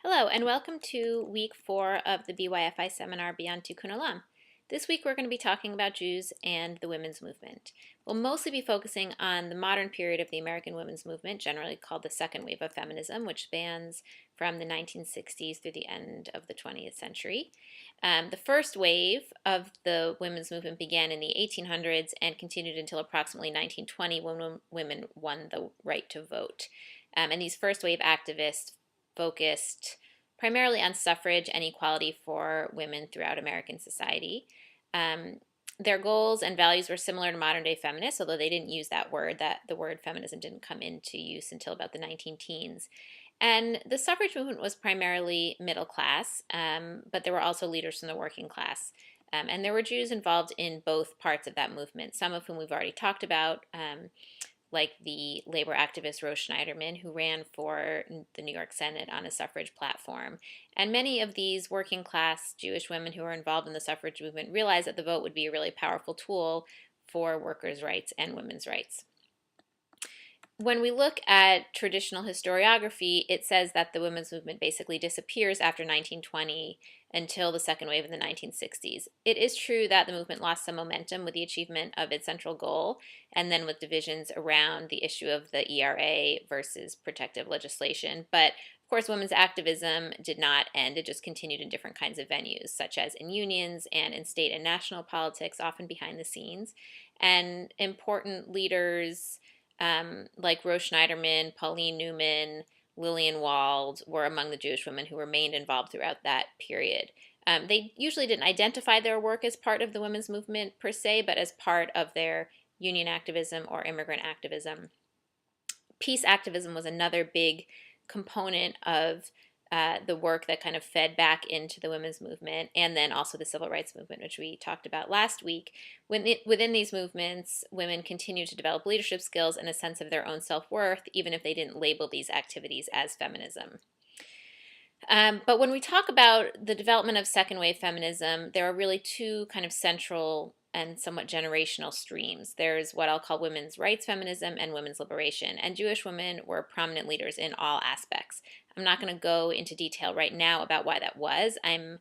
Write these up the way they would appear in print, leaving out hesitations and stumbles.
Hello, and welcome to week 4 of the BYFI seminar Beyond Tikkun Olam. This week we're going to be talking about Jews and the women's movement. We'll mostly be focusing on the modern period of the American women's movement, generally called the second wave of feminism, which spans from the 1960s through the end of the 20th century. The first wave of the women's movement began in the 1800s and continued until approximately 1920 when women won the right to vote. And these first wave activists focused primarily on suffrage and equality for women throughout American society. Their goals and values were similar to modern day feminists, although they didn't use that word. The word feminism didn't come into use until about the 19 teens. And the suffrage movement was primarily middle class, but there were also leaders from the working class. And there were Jews involved in both parts of that movement, some of whom we've already talked about, like the labor activist Rose Schneiderman, who ran for the New York Senate on a suffrage platform. And many of these working class Jewish women who were involved in the suffrage movement realized that the vote would be a really powerful tool for workers' rights and women's rights. When we look at traditional historiography, it says that the women's movement basically disappears after 1920 until the second wave in the 1960s. It is true that the movement lost some momentum with the achievement of its central goal, and then with divisions around the issue of the ERA versus protective legislation. But of course, women's activism did not end. It just continued in different kinds of venues, such as in unions and in state and national politics, often behind the scenes. And important leaders like Rose Schneiderman, Pauline Newman, Lillian Wald were among the Jewish women who remained involved throughout that period. They usually didn't identify their work as part of the women's movement per se, but as part of their union activism or immigrant activism. Peace activism was another big component of the work that kind of fed back into the women's movement, and then also the civil rights movement, which we talked about last week. Within these movements, women continued to develop leadership skills and a sense of their own self-worth, even if they didn't label these activities as feminism. But when we talk about the development of second wave feminism, there are really two kind of central and somewhat generational streams. There's what I'll call women's rights feminism and women's liberation, and Jewish women were prominent leaders in all aspects. I'm not going to go into detail right now about why that was. I'm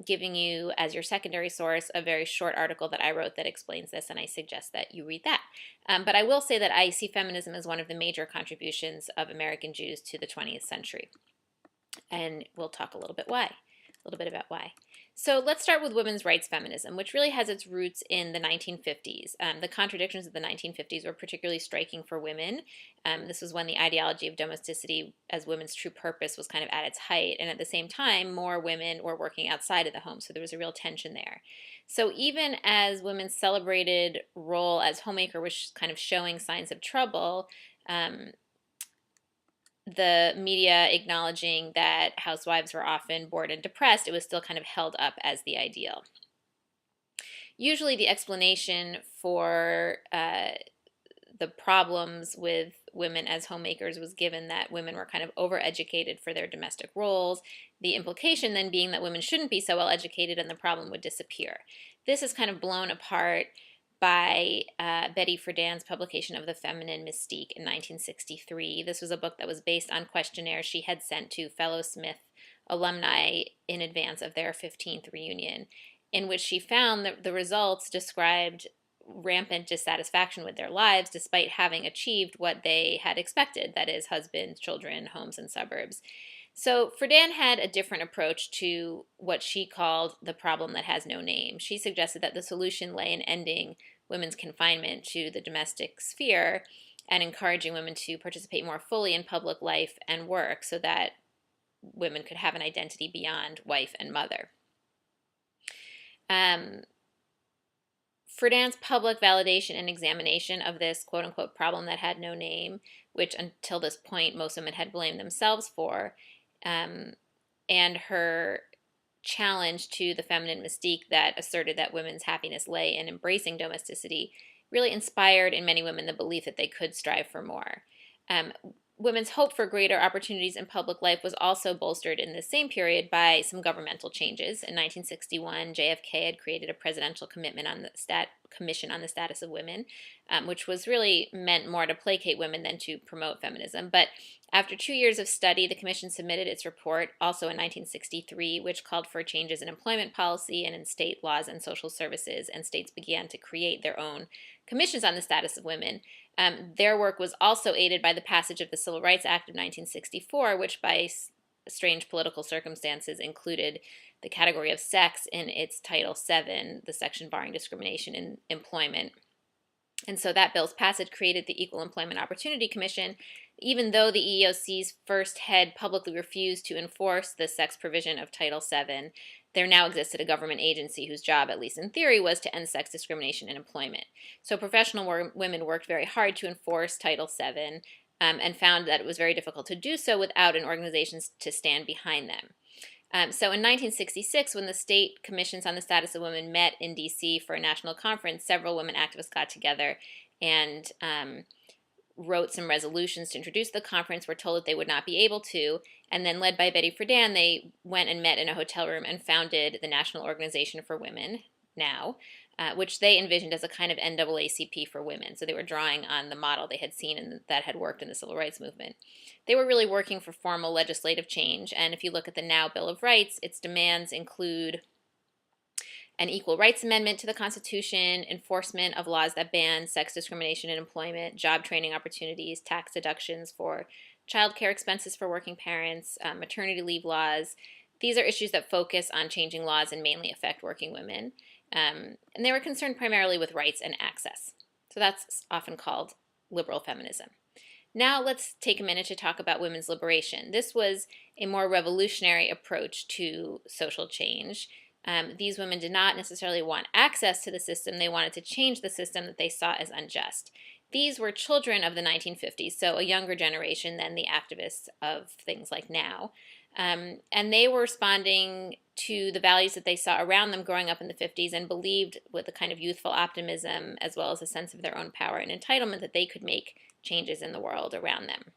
giving you, as your secondary source, a very short article that I wrote that explains this, and I suggest that you read that. But I will say that I see feminism as one of the major contributions of American Jews to the 20th century. And we'll talk a little bit about why. So let's start with women's rights feminism, which really has its roots in the 1950s. The contradictions of the 1950s were particularly striking for women. This was when the ideology of domesticity as women's true purpose was kind of at its height, and at the same time, more women were working outside of the home, so there was a real tension there. So even as women's celebrated role as homemaker was kind of showing signs of trouble, the media acknowledging that housewives were often bored and depressed, it was still kind of held up as the ideal. Usually the explanation for the problems with women as homemakers was given that women were kind of overeducated for their domestic roles, the implication then being that women shouldn't be so well educated and the problem would disappear. This is kind of blown apart by Betty Friedan's publication of The Feminine Mystique in 1963. This was a book that was based on questionnaires she had sent to fellow Smith alumni in advance of their 15th reunion, in which she found that the results described rampant dissatisfaction with their lives despite having achieved what they had expected, that is, husbands, children, homes, and suburbs. So Friedan had a different approach to what she called the problem that has no name. She suggested that the solution lay in ending women's confinement to the domestic sphere and encouraging women to participate more fully in public life and work so that women could have an identity beyond wife and mother. Friedan's public validation and examination of this quote-unquote problem that had no name, which until this point most women had blamed themselves for, and her challenge to the feminine mystique that asserted that women's happiness lay in embracing domesticity really inspired in many women the belief that they could strive for more. Women's hope for greater opportunities in public life was also bolstered in the same period by some governmental changes. In 1961, JFK had created a presidential commitment on the Commission on the Status of Women, which was really meant more to placate women than to promote feminism. But after 2 years of study, the commission submitted its report, also in 1963, which called for changes in employment policy and in state laws and social services, and states began to create their own commissions on the status of women. Their work was also aided by the passage of the Civil Rights Act of 1964, which by strange political circumstances included the category of sex in its Title VII, the section barring discrimination in employment. And so that bill's passage created the Equal Employment Opportunity Commission, even though the EEOC's first head publicly refused to enforce the sex provision of Title VII. There now existed a government agency whose job, at least in theory, was to end sex discrimination in employment. So professional women worked very hard to enforce Title VII, and found that it was very difficult to do so without an organization to stand behind them. So in 1966, when the state commissions on the status of women met in D.C. for a national conference, several women activists got together and wrote some resolutions to introduce the conference, were told that they would not be able to, and then led by Betty Friedan, they went and met in a hotel room and founded the National Organization for Women, NOW, which they envisioned as a kind of NAACP for women. So they were drawing on the model they had seen and that had worked in the civil rights movement. They were really working for formal legislative change, and if you look at the NOW Bill of Rights, its demands include an equal rights amendment to the Constitution, enforcement of laws that ban sex discrimination in employment, job training opportunities, tax deductions for child care expenses for working parents, maternity leave laws. These are issues that focus on changing laws and mainly affect working women. And they were concerned primarily with rights and access. So that's often called liberal feminism. Now let's take a minute to talk about women's liberation. This was a more revolutionary approach to social change. These women did not necessarily want access to the system. They wanted to change the system that they saw as unjust. These were children of the 1950s, so a younger generation than the activists of things like NOW. And they were responding to the values that they saw around them growing up in the 50s and believed with a kind of youthful optimism as well as a sense of their own power and entitlement that they could make changes in the world around them.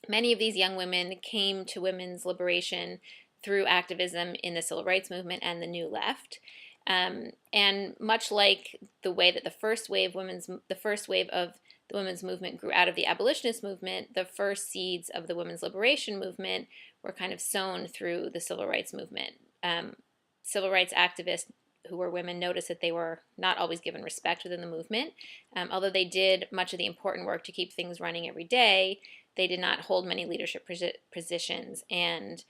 Many of these young women came to women's liberation through activism in the civil rights movement and the New Left. And much like the way that the first wave of the women's movement grew out of the abolitionist movement, the first seeds of the women's liberation movement were kind of sown through the civil rights movement. Civil rights activists who were women noticed that they were not always given respect within the movement. Although they did much of the important work to keep things running every day, they did not hold many leadership positions, and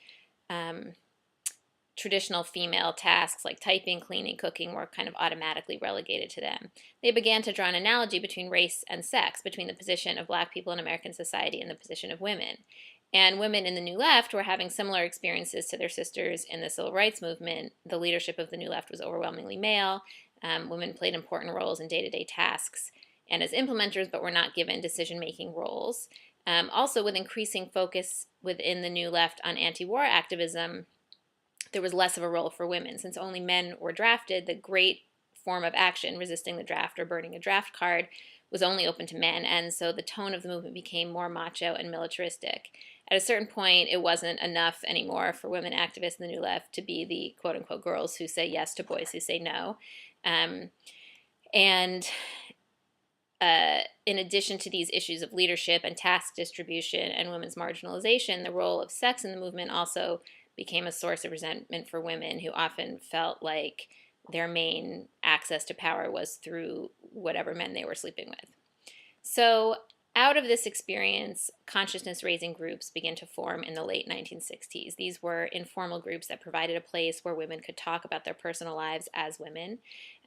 traditional female tasks like typing, cleaning, cooking were kind of automatically relegated to them. They began to draw an analogy between race and sex, between the position of black people in American society and the position of women. And women in the New Left were having similar experiences to their sisters in the civil rights movement. The leadership of the New Left was overwhelmingly male. Women played important roles in day-to-day tasks and as implementers, but were not given decision-making roles. Also, with increasing focus within the New Left on anti-war activism, there was less of a role for women. Since only men were drafted, the great form of action, resisting the draft or burning a draft card, was only open to men, and so the tone of the movement became more macho and militaristic. At a certain point, it wasn't enough anymore for women activists in the New Left to be the quote-unquote girls who say yes to boys who say no. In addition to these issues of leadership and task distribution and women's marginalization, the role of sex in the movement also became a source of resentment for women who often felt like their main access to power was through whatever men they were sleeping with. So out of this experience, consciousness-raising groups began to form in the late 1960s. These were informal groups that provided a place where women could talk about their personal lives as women.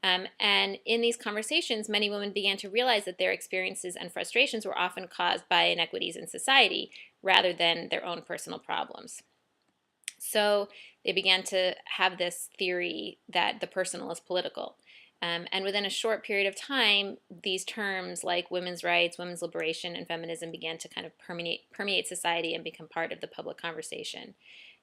And in these conversations, many women began to realize that their experiences and frustrations were often caused by inequities in society rather than their own personal problems. So they began to have this theory that the personal is political. And within a short period of time, these terms like women's rights, women's liberation, and feminism began to kind of permeate society and become part of the public conversation.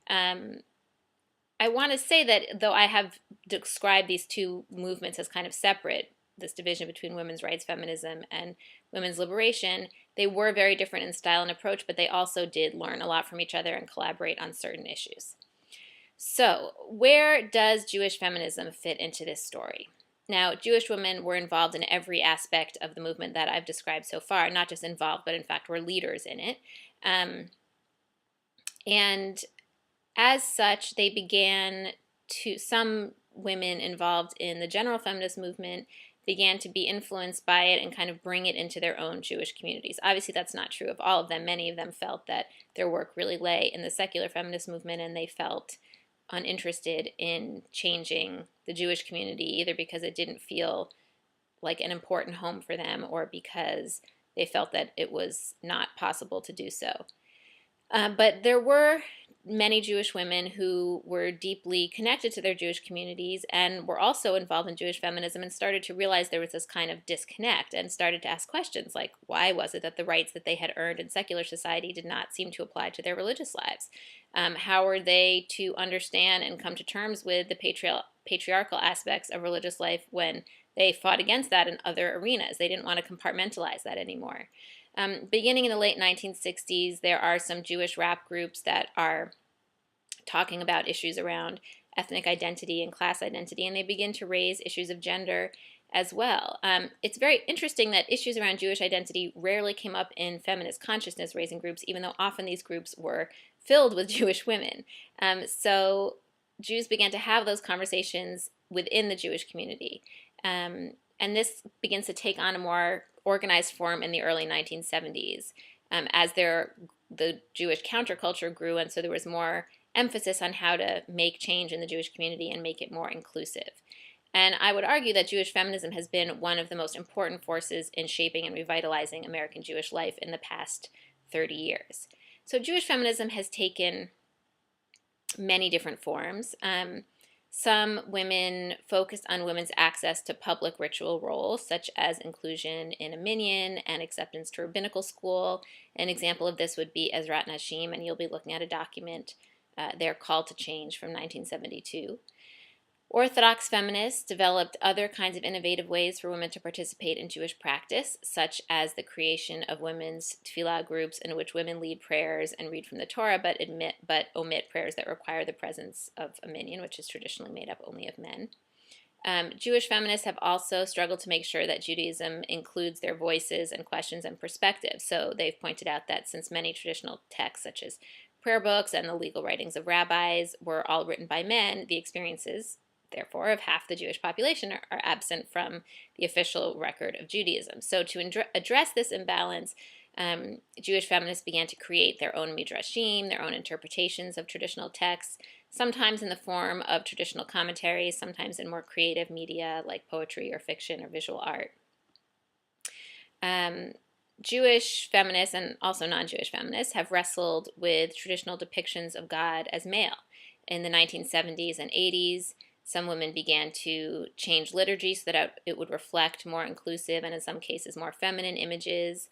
I want to say that though I have described these two movements as kind of separate, this division between women's rights, feminism, and women's liberation, they were very different in style and approach, but they also did learn a lot from each other and collaborate on certain issues. So, where does Jewish feminism fit into this story? Now, Jewish women were involved in every aspect of the movement that I've described so far, not just involved, but in fact were leaders in it. And as such, they began to, some women involved in the general feminist movement began to be influenced by it and kind of bring it into their own Jewish communities. Obviously, that's not true of all of them. Many of them felt that their work really lay in the secular feminist movement, and they felt uninterested in changing the Jewish community, either because it didn't feel like an important home for them or because they felt that it was not possible to do so. But there were many Jewish women who were deeply connected to their Jewish communities and were also involved in Jewish feminism and started to realize there was this kind of disconnect and started to ask questions like, why was it that the rights that they had earned in secular society did not seem to apply to their religious lives? How were they to understand and come to terms with the patriarchal aspects of religious life when they fought against that in other arenas? They didn't want to compartmentalize that anymore. Beginning in the late 1960s, there are some Jewish rap groups that are talking about issues around ethnic identity and class identity, and they begin to raise issues of gender as well. It's very interesting that issues around Jewish identity rarely came up in feminist consciousness raising groups, even though often these groups were filled with Jewish women. So Jews began to have those conversations within the Jewish community. And this begins to take on a more organized form in the early 1970s as the Jewish counterculture grew, and so there was more emphasis on how to make change in the Jewish community and make it more inclusive. And I would argue that Jewish feminism has been one of the most important forces in shaping and revitalizing American Jewish life in the past 30 years. So Jewish feminism has taken many different forms. Some women focused on women's access to public ritual roles, such as inclusion in a minyan and acceptance to rabbinical school. An example of this would be Ezrat Nashim, and you'll be looking at a document, their Call to Change from 1972. Orthodox feminists developed other kinds of innovative ways for women to participate in Jewish practice, such as the creation of women's tefillah groups in which women lead prayers and read from the Torah, but omit prayers that require the presence of a minyan, which is traditionally made up only of men. Jewish feminists have also struggled to make sure that Judaism includes their voices and questions and perspectives. So they've pointed out that since many traditional texts, such as prayer books and the legal writings of rabbis, were all written by men, the experiences therefore, of half the Jewish population are absent from the official record of Judaism. So to address this imbalance, Jewish feminists began to create their own midrashim, their own interpretations of traditional texts, sometimes in the form of traditional commentaries, sometimes in more creative media like poetry or fiction or visual art. Jewish feminists and also non-Jewish feminists have wrestled with traditional depictions of God as male. In the 1970s and 80s, some women began to change liturgy so that it would reflect more inclusive and in some cases more feminine images.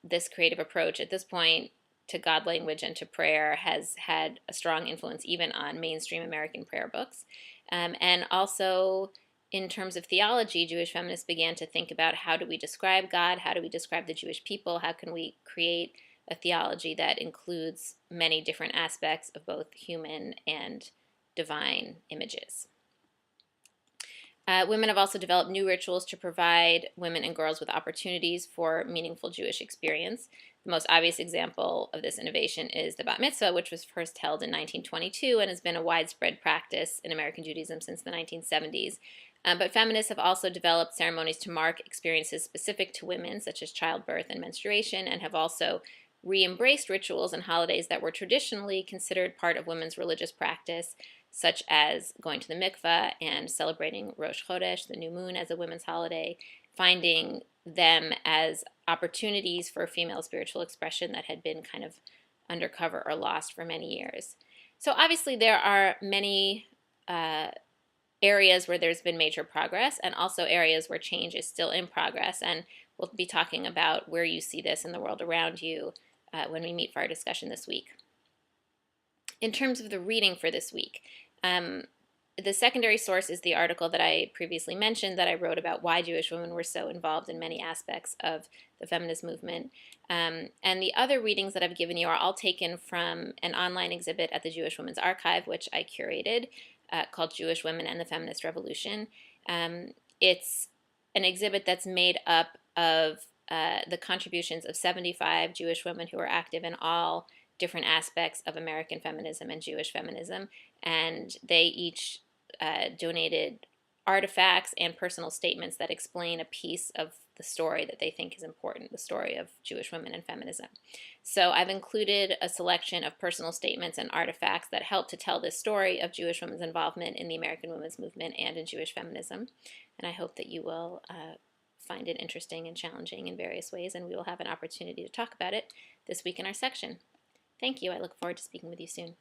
This creative approach at this point to God language and to prayer has had a strong influence even on mainstream American prayer books. And also in terms of theology, Jewish feminists began to think about how do we describe God, how do we describe the Jewish people, how can we create a theology that includes many different aspects of both human and divine images. Women have also developed new rituals to provide women and girls with opportunities for meaningful Jewish experience. The most obvious example of this innovation is the bat mitzvah, which was first held in 1922 and has been a widespread practice in American Judaism since the 1970s. But feminists have also developed ceremonies to mark experiences specific to women, such as childbirth and menstruation, and have also re-embraced rituals and holidays that were traditionally considered part of women's religious practice, such as going to the mikveh and celebrating Rosh Chodesh, the new moon, as a women's holiday, finding them as opportunities for female spiritual expression that had been kind of undercover or lost for many years. So obviously there are many areas where there's been major progress and also areas where change is still in progress, and we'll be talking about where you see this in the world around you when we meet for our discussion this week. In terms of the reading for this week, the secondary source is the article that I previously mentioned that I wrote about why Jewish women were so involved in many aspects of the feminist movement. And the other readings that I've given you are all taken from an online exhibit at the Jewish Women's Archive, which I curated, called Jewish Women and the Feminist Revolution. It's an exhibit that's made up of the contributions of 75 Jewish women who are active in all different aspects of American feminism and Jewish feminism, and they each donated artifacts and personal statements that explain a piece of the story that they think is important, the story of Jewish women and feminism. So I've included a selection of personal statements and artifacts that help to tell this story of Jewish women's involvement in the American women's movement and in Jewish feminism. And I hope that you will find it interesting and challenging in various ways, and we will have an opportunity to talk about it this week in our section. Thank you. I look forward to speaking with you soon.